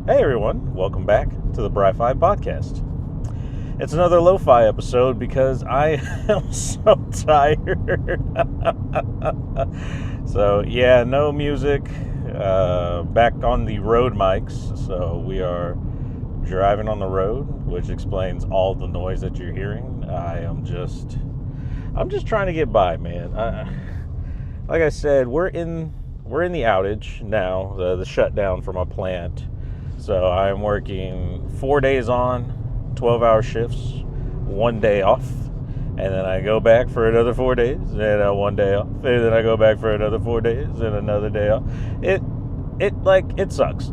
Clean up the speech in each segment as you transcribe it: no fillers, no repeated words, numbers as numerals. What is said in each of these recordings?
Hey everyone, welcome back to the Bry-Fy podcast. It's another lo-fi episode because I am so tired. So yeah, no music, back on the road mics. So we are driving on the road, which explains all the noise that you're hearing. I'm just trying to get by, man. Like I said, we're in the outage now, the shutdown for my plant. So I'm working 4 days on, 12-hour shifts, 1 day off, and then I go back for another 4 days, and 1 day off, and then I go back for another 4 days, and another day off. It sucks.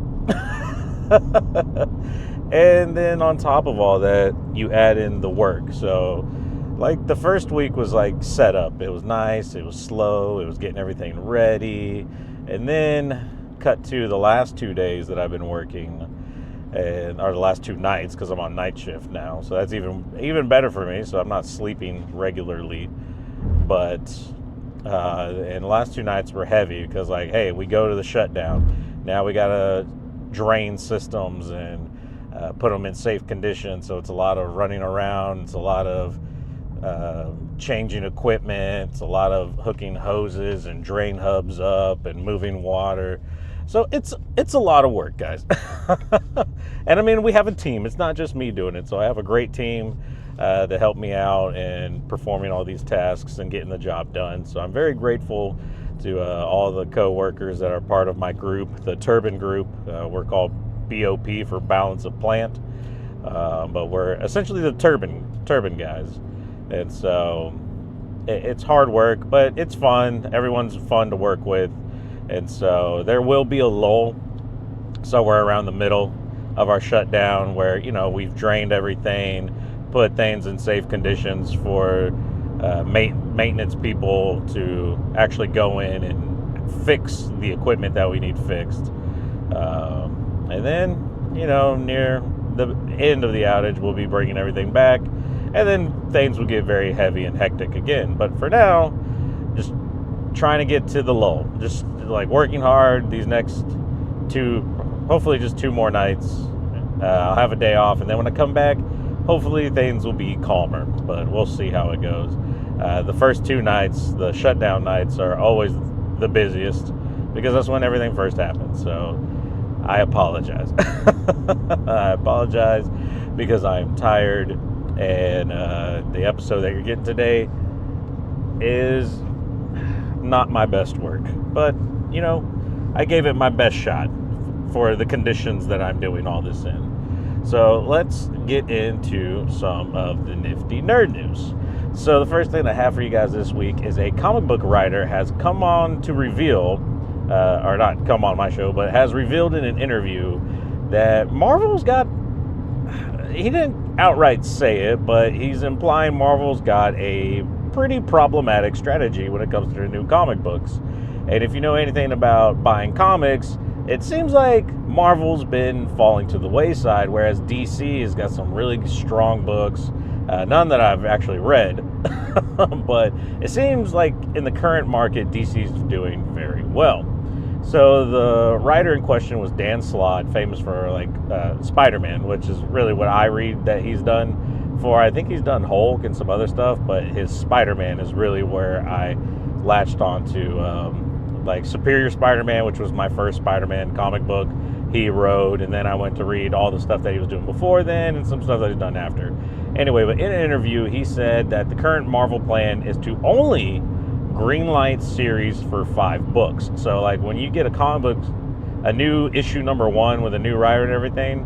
And then on top of all that, you add in the work. So, like, the first week was like set up. It was nice, it was slow, it was getting everything ready, and then cut to the last 2 days that I've been working, or the last 2 nights, because I'm on night shift now. So that's even better for me. So I'm not sleeping regularly. But and the last 2 nights were heavy because, like, hey, we go to the shutdown. Now we gotta drain systems and put them in safe conditions. So it's a lot of running around. It's a lot of changing equipment. It's a lot of hooking hoses and drain hubs up and moving water. So it's a lot of work, guys. And I mean, we have a team. It's not just me doing it. So I have a great team to help me out in performing all these tasks and getting the job done. So I'm very grateful to all the co-workers that are part of my group, the Turbine Group. We're called BOP for Balance of Plant. But we're essentially the turbine guys. And so it's hard work, but it's fun. Everyone's fun to work with. And so there will be a lull somewhere around the middle of our shutdown where, we've drained everything, put things in safe conditions for maintenance people to actually go in and fix the equipment that we need fixed. And then, near the end of the outage, we'll be bringing everything back. And then things will get very heavy and hectic again. But for now, just trying to get to the lull. Just like working hard these next hopefully just 2 more nights. I'll have a day off, and then when I come back, hopefully things will be calmer, but we'll see how it goes. The first 2 nights, the shutdown nights, are always the busiest because that's when everything first happens. So I apologize. I apologize because I'm tired, and the episode that you're getting today is not my best work, but I gave it my best shot for the conditions that I'm doing all this in. So let's get into some of the nifty nerd news. So the first thing I have for you guys this week is a comic book writer has come on to reveal, or not come on my show, but has revealed in an interview that Marvel's got, he didn't outright say it, but he's implying Marvel's got a pretty problematic strategy when it comes to their new comic books. And if you know anything about buying comics, it seems like Marvel's been falling to the wayside, whereas DC has got some really strong books, none that I've actually read, but it seems like in the current market, DC's doing very well. So the writer in question was Dan Slott, famous for Spider-Man, which is really what I read that he's done for. I think he's done Hulk and some other stuff, but his Spider-Man is really where I latched on to, Superior Spider-Man, which was my first Spider-Man comic book he wrote, and then I went to read all the stuff that he was doing before then and some stuff that he's done after. Anyway, but in an interview, he said that the current Marvel plan is to only greenlight series for 5 books. So, when you get a comic book, a new issue number 1 with a new writer and everything,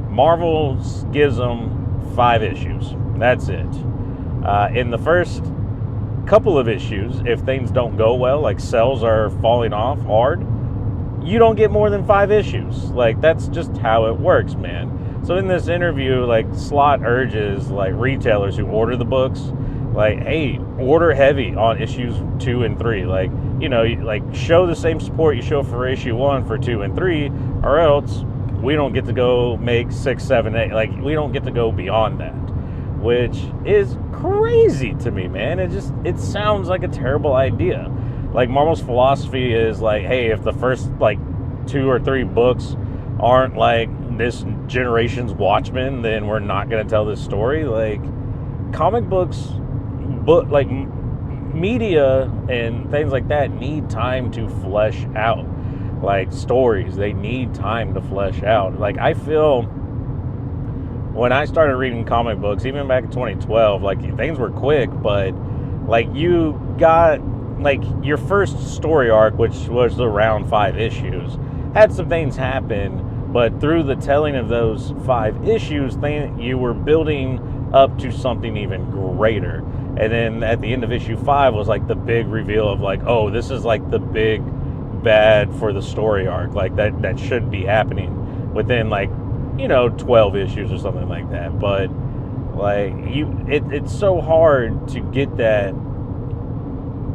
Marvel gives them 5 issues. That's it. In the first couple of issues, if things don't go well, like sales are falling off hard, you don't get more than 5 issues. That's just how it works, man. So in this interview, Slott urges retailers who order the books, hey, order heavy on issues 2 and 3. Show the same support you show for issue 1 for 2 and 3, or else we don't get to go make 6, 7, 8. We don't get to go beyond that, which is crazy to me, man. It sounds like a terrible idea. Marvel's philosophy is hey, if the first 2 or 3 books aren't this generation's Watchmen, then we're not going to tell this story. Like, comic books, like media and things like that need time to flesh out. Like, stories, they need time to flesh out. Like, I feel when I started reading comic books, even back in 2012, like, things were quick, but like, you got like your first story arc, which was around 5 issues, had some things happen, but through the telling of those 5 issues, you were building up to something even greater. And then at the end of issue 5 was like the big reveal of like, oh, this is like the big bad for the story arc, like that should be happening within, like, 12 issues or something like that. But like, it's so hard to get that,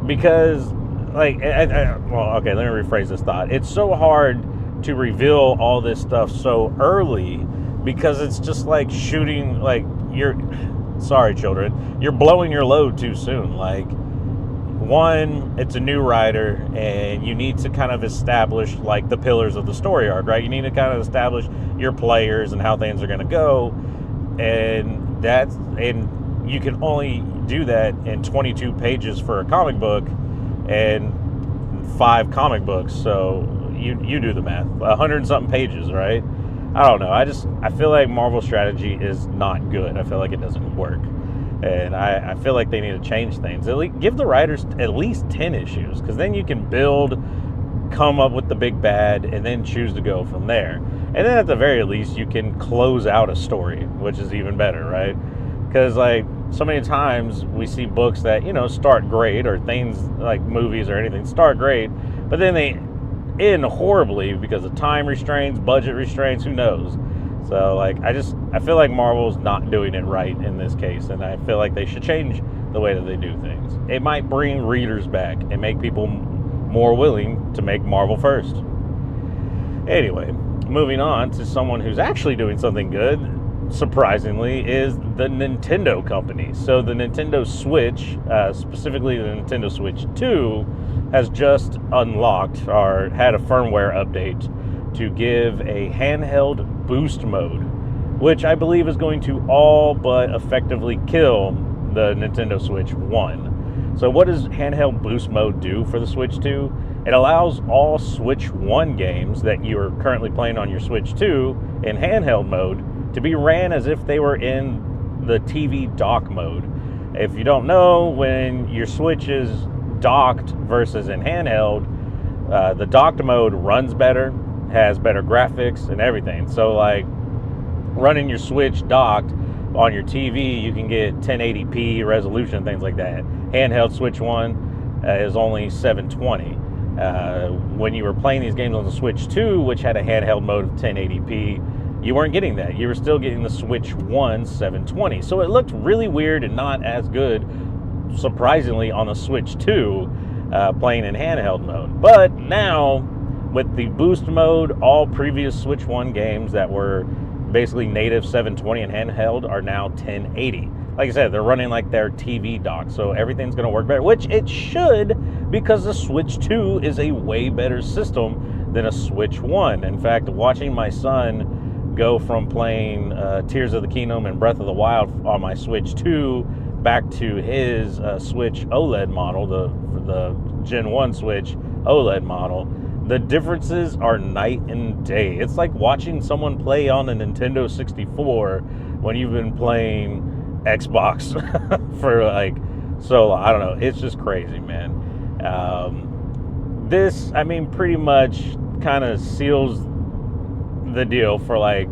because like, well, okay, let me rephrase this thought. It's so hard to reveal all this stuff so early, because it's just like shooting, like, sorry children, you're blowing your load too soon. Like, one, it's a new writer, and you need to kind of establish like the pillars of the story arc, right? You need to kind of establish your players and how things are going to go, and you can only do that in 22 pages for a comic book and 5 comic books. So you do the math, 100 something pages, right? I don't know. I feel like Marvel's strategy is not good. I feel like it doesn't work. And I feel like they need to change things. At least give the writers at least 10 issues, because then you can come up with the big bad, and then choose to go from there. And then at the very least, you can close out a story, which is even better, right? Because like, so many times we see books that, start great, or things like movies or anything start great, but then they end horribly because of time restraints, budget restraints, who knows? So like, I feel like Marvel's not doing it right in this case, and I feel like they should change the way that they do things. It might bring readers back and make people more willing to make Marvel first. Anyway, moving on to someone who's actually doing something good, surprisingly, is the Nintendo company. So the Nintendo Switch, specifically the Nintendo Switch 2, has just unlocked, or had a firmware update to give a handheld boost mode, which I believe is going to all but effectively kill the Nintendo Switch 1. So what does handheld boost mode do for the Switch 2? It allows all Switch 1 games that you are currently playing on your Switch 2 in handheld mode to be ran as if they were in the TV dock mode. If you don't know, when your Switch is docked versus in handheld, the docked mode runs better, has better graphics and everything. So like, running your Switch docked on your TV, you can get 1080p resolution, things like that. Handheld Switch 1 is only 720. When you were playing these games on the Switch 2, which had a handheld mode of 1080p, you weren't getting that. You were still getting the Switch 1 720. So it looked really weird and not as good, surprisingly, on the Switch 2 playing in handheld mode. But now, with the boost mode, all previous Switch 1 games that were basically native 720 and handheld are now 1080. Like I said, they're running like their TV dock, so everything's going to work better, which it should, because the Switch 2 is a way better system than a Switch 1. In fact, watching my son go from playing Tears of the Kingdom and Breath of the Wild on my Switch 2 back to his Switch OLED model, the Gen 1 Switch OLED model, the differences are night and day. It's like watching someone play on a Nintendo 64 when you've been playing Xbox for like so long. I don't know. It's just crazy, man. This, I mean, pretty much kind of seals the deal for like,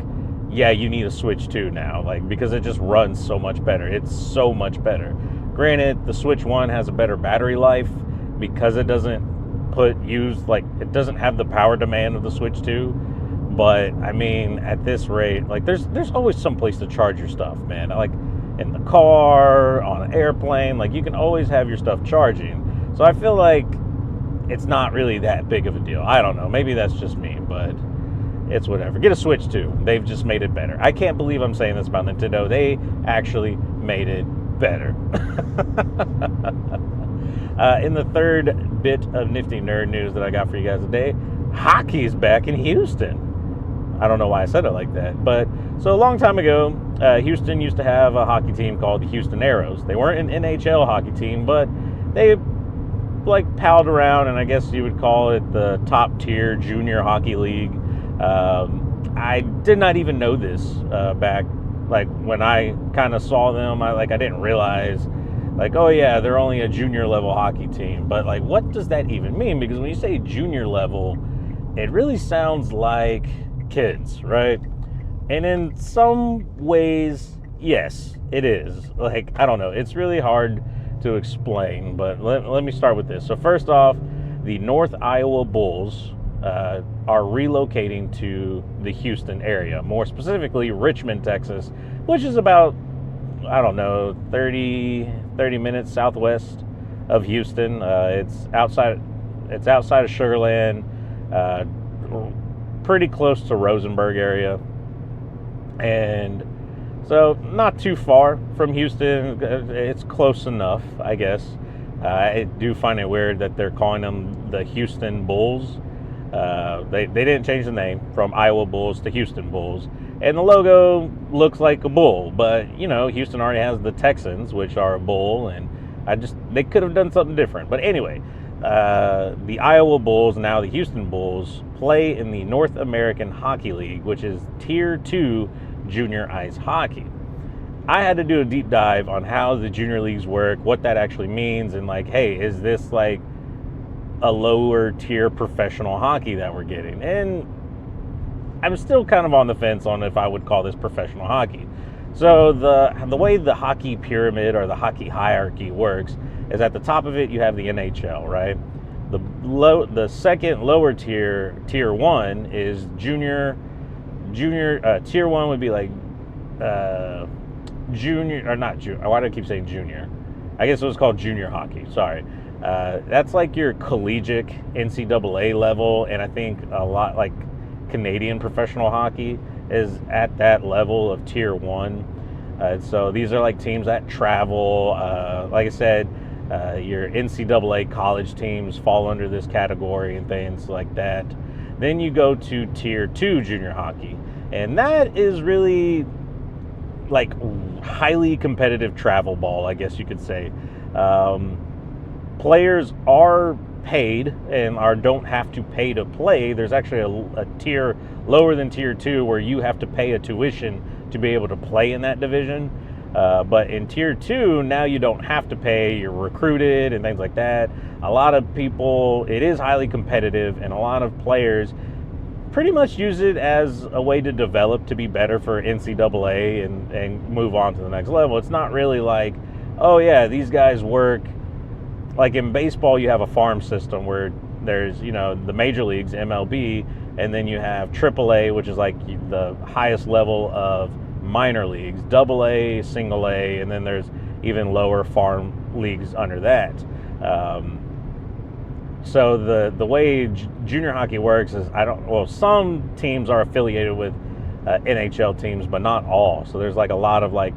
yeah, you need a Switch 2 now, like, because it just runs so much better. It's so much better. Granted, the Switch 1 has a better battery life because it doesn't it doesn't have the power demand of the Switch 2. But I mean, at this rate, like, there's always some place to charge your stuff, man. Like in the car, on an airplane, like, you can always have your stuff charging. So I feel like it's not really that big of a deal. I don't know. Maybe that's just me, but it's whatever. Get a Switch 2. They've just made it better. I can't believe I'm saying this about Nintendo. They actually made it better. In the third bit of nifty nerd news that I got for you guys today, hockey's back in Houston. I don't know why I said it like that. But so a long time ago, Houston used to have a hockey team called the Houston Aeros. They weren't an NHL hockey team, but they like palled around, and I guess you would call it the top tier junior hockey league. I did not even know this back, like when I kind of saw them. I didn't realize, like, oh yeah, they're only a junior level hockey team. But like, what does that even mean? Because when you say junior level, it really sounds like kids, right? And in some ways, yes, it is. Like, I don't know. It's really hard to explain, but let me start with this. So first off, the North Iowa Bulls are relocating to the Houston area, more specifically Richmond, Texas, which is about, I don't know, 30 minutes southwest of Houston. It's outside of Sugar Land, pretty close to Rosenberg area, and so not too far from Houston. It's close enough, I guess. I do find it weird that they're calling them the Houston Bulls. They didn't change the name from Iowa Bulls to Houston Bulls, and the logo looks like a bull, but you know, Houston already has the Texans, which are a bull, and they could have done something different. But anyway, the Iowa Bulls, now the Houston Bulls, play in the North American Hockey League, which is Tier 2 junior ice hockey. I had to do a deep dive on how the junior leagues work, what that actually means, and like, hey, is this like a lower tier professional hockey that we're getting? And I'm still kind of on the fence on if I would call this professional hockey. So the way the hockey pyramid or the hockey hierarchy works is at the top of it you have the NHL, right? The second lower tier, Tier 1, is junior. Tier 1 would be like junior, or not junior. Why do I keep saying junior? I guess it was called junior hockey. Sorry. That's like your collegiate NCAA level, and I think a lot like Canadian professional hockey is at that level of Tier 1. So these are like teams that travel. Like I said, your NCAA college teams fall under this category and things like that. Then you go to Tier 2 junior hockey, and that is really like highly competitive travel ball, I guess you could say. Players are paid and don't have to pay to play. There's actually a tier lower than Tier 2 where you have to pay a tuition to be able to play in that division. But in Tier 2, now you don't have to pay. You're recruited and things like that. A lot of people, it is highly competitive, and a lot of players pretty much use it as a way to develop to be better for NCAA and move on to the next level. It's not really like, oh yeah, these guys work. Like in baseball, you have a farm system where there's, you know, the major leagues, MLB, and then you have AAA, which is like the highest level of minor leagues, AA, single A, and then there's even lower farm leagues under that. So the way junior hockey works is, some teams are affiliated with NHL teams, but not all. So there's like a lot of like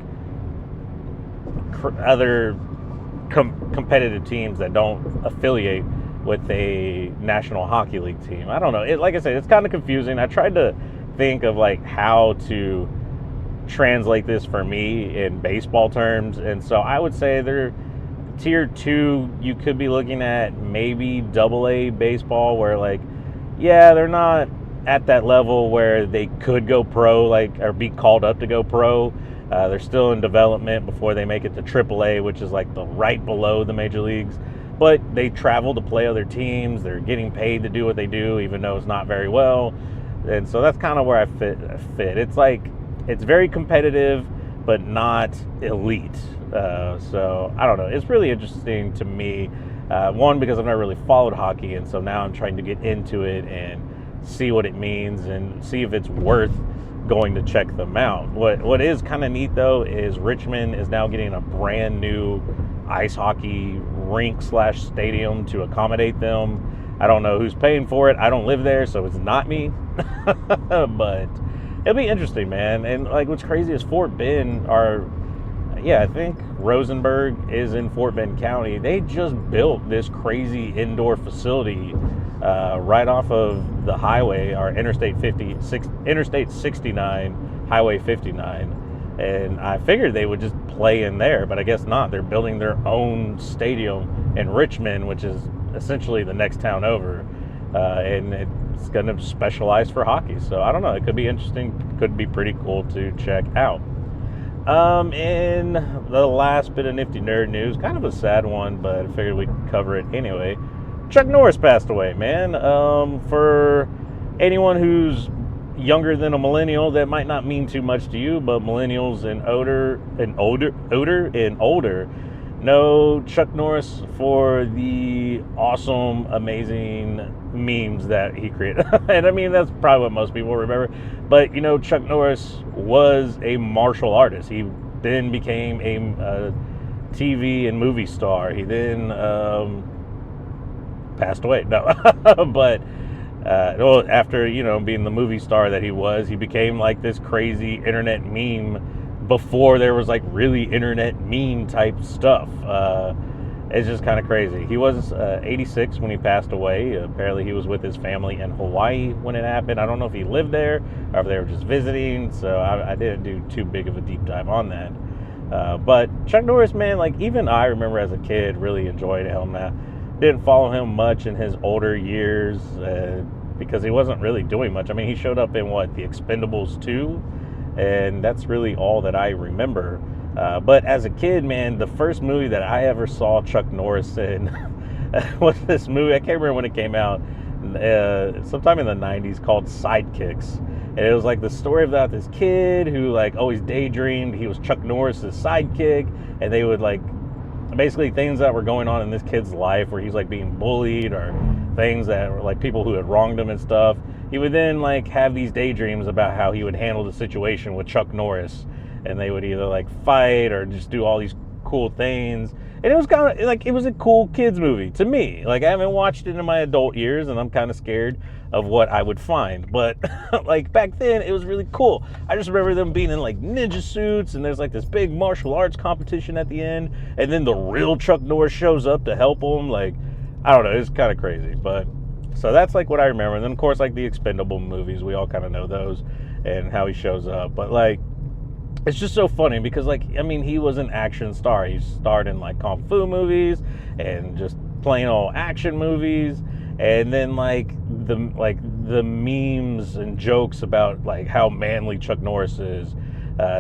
other competitive teams that don't affiliate with a National Hockey League team. I don't know. Like I said, it's kind of confusing. I tried to think of like how to translate this for me in baseball terms, and so I would say they're Tier 2. You could be looking at maybe AA baseball, where like, yeah, they're not at that level where they could go pro, like, or be called up to go pro. They're still in development before they make it to AAA, which is like the right below the major leagues. But they travel to play other teams. They're getting paid to do what they do, even though it's not very well. And so that's kind of where I fit. It's like, it's very competitive, but not elite. So I don't know. It's really interesting to me. One, because I've never really followed hockey, and so now I'm trying to get into it and see what it means and see if it's worth going to check them out. What is kind of neat though is Richmond is now getting a brand new ice hockey rink / stadium to accommodate them. I don't know who's paying for it. I don't live there, so it's not me. But it'll be interesting, man. And like, what's crazy is Fort Bend yeah, I think Rosenberg is in Fort Bend County. They just built this crazy indoor facility right off of the highway, or Interstate 69, Highway 59. And I figured they would just play in there, but I guess not. They're building their own stadium in Richmond, which is essentially the next town over. And it's going to specialize for hockey. So I don't know. It could be interesting. Could be pretty cool to check out. In the last bit of nifty nerd news, kind of a sad one, but I figured we'd cover it anyway. Chuck Norris passed away, man. For anyone who's younger than a millennial, that might not mean too much to you, but millennials and older know Chuck Norris for the awesome, amazing memes that he created. And I mean, that's probably what most people remember. But, you know, Chuck Norris was a martial artist. He then became a TV and movie star. He then passed away. No, but well, after, you know, being the movie star that he was, he became like this crazy internet meme before there was like really internet meme type stuff. It's just kind of crazy. He was 86 when he passed away. Apparently he was with his family in Hawaii when it happened. I don't know if he lived there or if they were just visiting, so I didn't do too big of a deep dive on that. But Chuck Norris, man, like even I remember as a kid really enjoyed him. Didn't follow him much in his older years because he wasn't really doing much. I mean, he showed up in The Expendables 2, and that's really all that I remember. But as a kid, man, the first movie that I ever saw Chuck Norris in was this movie. I can't remember when it came out, sometime in the 90s, called Sidekicks. And it was like the story about this kid who like always daydreamed he was Chuck Norris's sidekick, and they would like basically things that were going on in this kid's life where he's like being bullied or things that were like people who had wronged him and stuff. He would then like have these daydreams about how he would handle the situation with Chuck Norris, and they would either like fight or just do all these cool things. And it was kind of like, it was a cool kids movie to me. Like I haven't watched it in my adult years, and I'm kind of scared of what I would find, but like back then it was really cool. I just remember them being in like ninja suits, and there's like this big martial arts competition at the end, and then the real Chuck Norris shows up to help them. Like, I don't know, it's kind of crazy. But so that's like what I remember. And then of course like the Expendable movies, we all kind of know those and how he shows up. But like, it's just so funny because like, I mean, he was an action star. He starred in like kung fu movies and just plain old action movies. And then like the memes and jokes about like how manly Chuck Norris is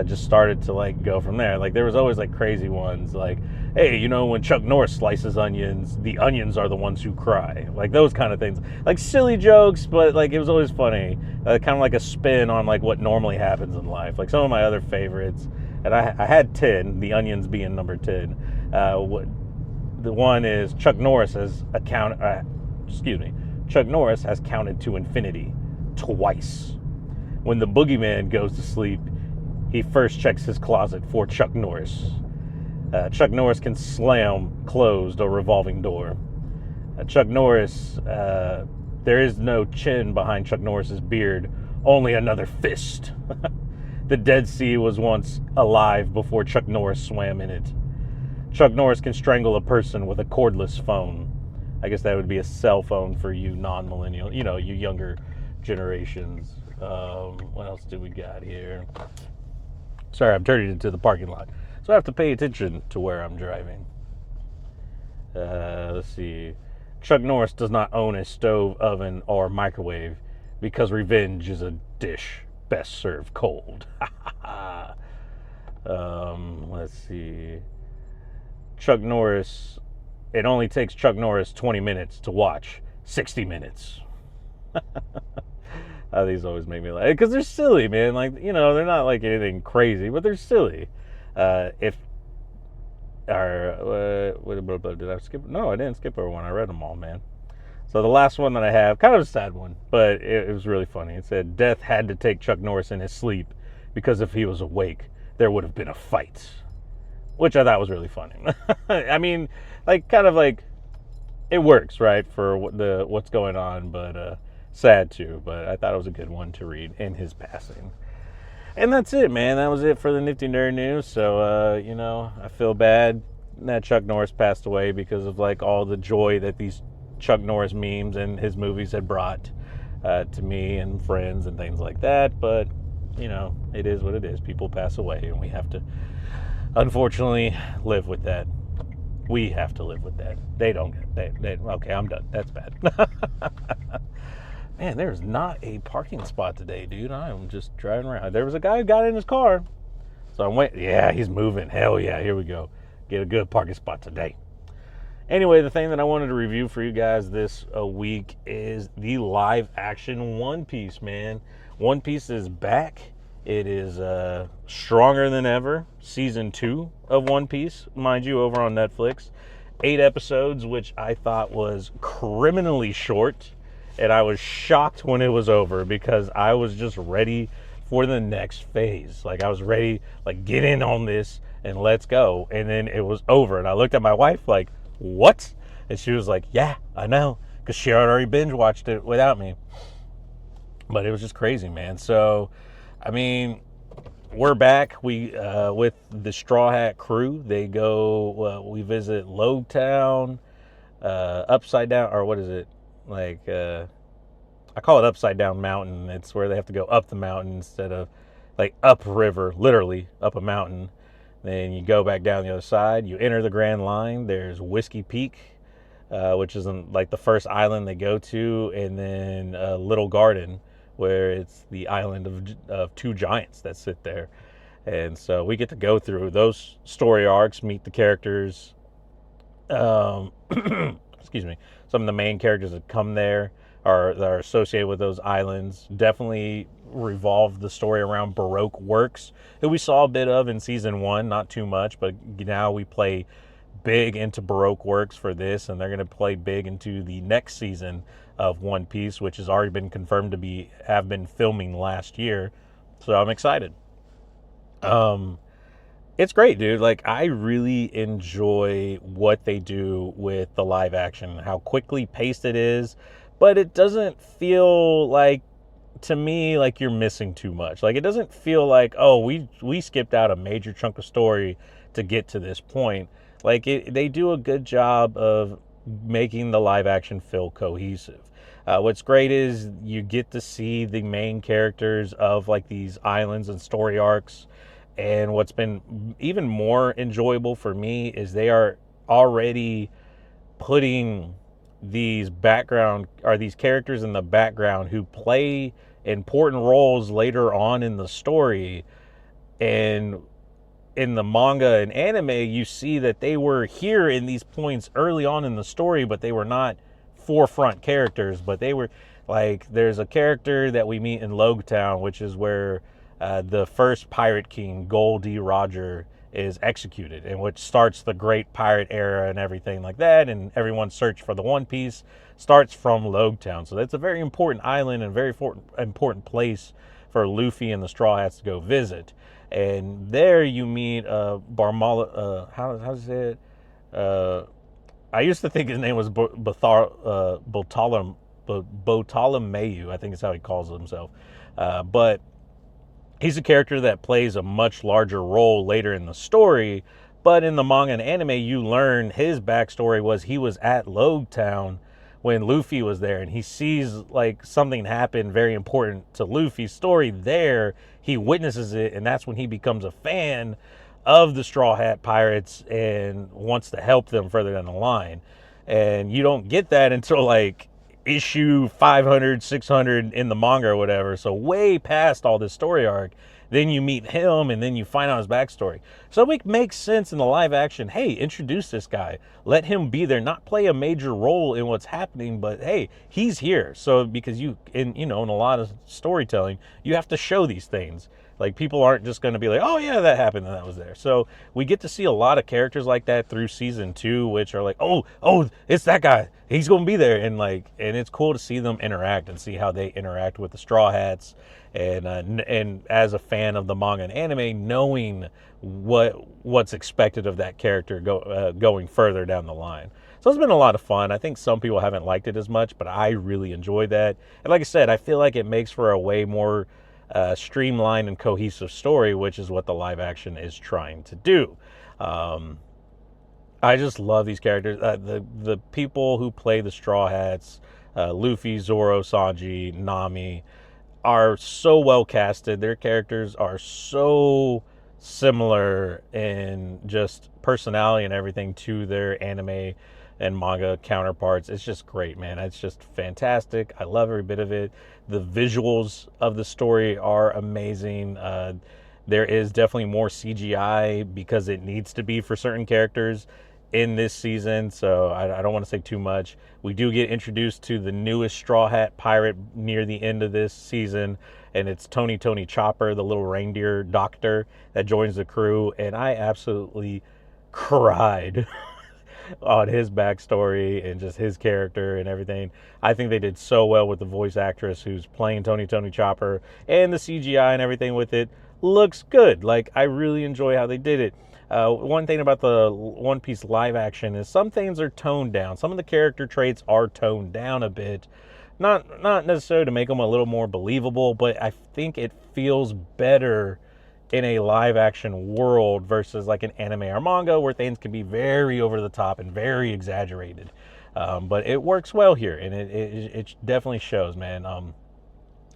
just started to like go from there. Like there was always like crazy ones like, hey, you know, when Chuck Norris slices onions, the onions are the ones who cry. Like those kind of things. Like silly jokes, but like it was always funny. Kind of like a spin on like what normally happens in life. Like some of my other favorites, and I had 10, the onions being number 10. The one is Chuck Norris has Chuck Norris has counted to infinity twice. When the boogeyman goes to sleep, he first checks his closet for Chuck Norris. Chuck Norris can slam closed a revolving door. Chuck Norris, there is no chin behind Chuck Norris's beard, only another fist. The Dead Sea was once alive before Chuck Norris swam in it. Chuck Norris can strangle a person with a cordless phone. I guess that would be a cell phone for you non-millennial, you know, you younger generations. What else do we got here? Sorry, I'm turning into the parking lot, so I have to pay attention to where I'm driving. Let's see. Chuck Norris does not own a stove, oven, or microwave because revenge is a dish best served cold. Let's see. Chuck Norris, it only takes Chuck Norris 20 minutes to watch 60 minutes. These always make me laugh because they're silly, man. Like, you know, they're not like anything crazy, but they're silly. Did I skip? No, I didn't skip over one. I read them all, man. So the last one that I have, kind of a sad one, but it was really funny. It said, death had to take Chuck Norris in his sleep because if he was awake, there would have been a fight. Which I thought was really funny. I mean, like, kind of like, it works, right, for what's going on, but sad too. But I thought it was a good one to read in his passing. And that's it, man. That was it for the Nifty Nerd News. So, I feel bad that Chuck Norris passed away because of like all the joy that these Chuck Norris memes and his movies had brought to me and friends and things like that. But, it is what it is. People pass away, and we have to, unfortunately, live with that. We have to live with that. They don't get okay, I'm done. That's bad. Man, there's not a parking spot today, dude. I'm just driving around. There was a guy who got in his car. So I'm waiting. Yeah, he's moving. Hell yeah, here we go. Get a good parking spot today. Anyway, the thing that I wanted to review for you guys this week is the live action One Piece, man. One Piece is back. It is stronger than ever. Season 2 of One Piece, mind you, over on Netflix. 8 episodes, which I thought was criminally short. And I was shocked when it was over because I was just ready for the next phase. Like, I was ready, like, get in on this and let's go. And then it was over. And I looked at my wife like, what? And she was like, yeah, I know. Because she had already binge watched it without me. But it was just crazy, man. So, I mean, we're back. We with the Straw Hat crew. They go, we visit Logtown, Upside Down, or what is it? Like, I call it Upside Down Mountain. It's where they have to go up the mountain instead of like up river, literally up a mountain. Then you go back down the other side. You enter the Grand Line. There's Whiskey Peak, which is like the first island they go to, and then Little Garden, where it's the island of two giants that sit there. And so we get to go through those story arcs, meet the characters. Excuse me. Some of the main characters that come there that are associated with those islands. Definitely revolved the story around Baroque works that we saw a bit of in season 1, not too much, but now we play big into Baroque works for this, and they're going to play big into the next season of One Piece, which has already been confirmed to have been filming last year. So I'm excited. It's great, dude. Like, I really enjoy what they do with the live action, how quickly paced it is, but it doesn't feel like, to me, like you're missing too much. Like, it doesn't feel like, oh, we skipped out a major chunk of story to get to this point. Like, they do a good job of making the live action feel cohesive. What's great is you get to see the main characters of like these islands and story arcs. And what's been even more enjoyable for me is they are already putting these characters in the background who play important roles later on in the story. And in the manga and anime, you see that they were here in these points early on in the story, but they were not forefront characters. But they were like, there's a character that we meet in Logtown, which is where the first pirate king, Gol D. Roger, is executed, and which starts the great pirate era and everything like that, and everyone's search for the One Piece starts from Logtown. So that's a very important island and a very important place for Luffy and the Straw Hats to go visit. And there you meet Barmala, how does it say it? I used to think his name was Bartholomew, I think is how he calls himself. But he's a character that plays a much larger role later in the story, but in the manga and anime, you learn his backstory was he was at Logtown when Luffy was there, and he sees like something happen very important to Luffy's story there. He witnesses it, and that's when he becomes a fan of the Straw Hat Pirates and wants to help them further down the line. And you don't get that until like issue 500, 600 in the manga or whatever. So way past all this story arc. Then you meet him, and then you find out his backstory. So it makes sense in the live action. Hey, introduce this guy. Let him be there. Not play a major role in what's happening, but hey, he's here. So because in a lot of storytelling, you have to show these things. Like, people aren't just going to be like, oh yeah, that happened and that was there. So we get to see a lot of characters like that through season 2, which are like, oh, it's that guy. He's going to be there. And it's cool to see them interact and see how they interact with the Straw Hats. And as a fan of the manga and anime, knowing what's expected of that character going further down the line. So it's been a lot of fun. I think some people haven't liked it as much, but I really enjoyed that. And like I said, I feel like it makes for a way more streamlined and cohesive story, which is what the live action is trying to do. I just love these characters. The people who play the Straw Hats, Luffy, Zoro, Sanji, Nami, are so well casted. Their characters are so similar in just personality and everything to their anime and manga counterparts. It's just great, man. It's just fantastic. I love every bit of it. The visuals of the story are amazing. There is definitely more CGI because it needs to be for certain characters in this season, so I don't want to say too much. We do get introduced to the newest Straw Hat pirate near the end of this season, and it's Tony Chopper, the little reindeer doctor that joins the crew, and I absolutely cried on his backstory and just his character and everything. I think they did so well with the voice actress who's playing Tony Chopper, and the CGI and everything with it looks good. Like, I really enjoy how they did it. One thing about the One Piece live action is some things are toned down. Some of the character traits are toned down a bit. Not necessarily to make them a little more believable, but I think it feels better in a live action world versus like an anime or manga where things can be very over the top and very exaggerated. But it works well here, and it definitely shows, man.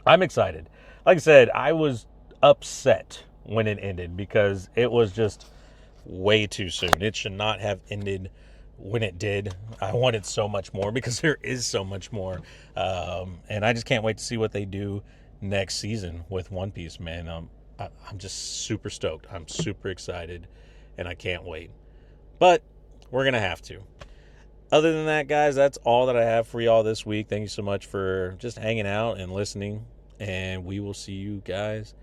I'm excited. Like I said, I was upset when it ended because it was just way too soon. It should not have ended when it did. I wanted so much more because there is so much more. And I just can't wait to see what they do next season with One Piece, man. I'm just super stoked. I'm super excited, and I can't wait. But we're going to have to. Other than that, guys, that's all that I have for y'all this week. Thank you so much for just hanging out and listening. And we will see you guys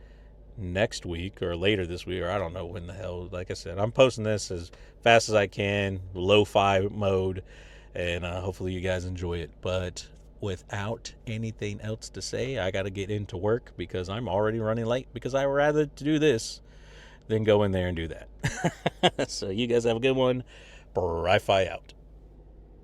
next week or later this week, or I don't know when the hell. Like I said, I'm posting this as fast as I can, lo-fi mode, and hopefully you guys enjoy it. But without anything else to say, I got to get into work because I'm already running late because I would rather do this than go in there and do that. So you guys have a good one. Bry-Fy out.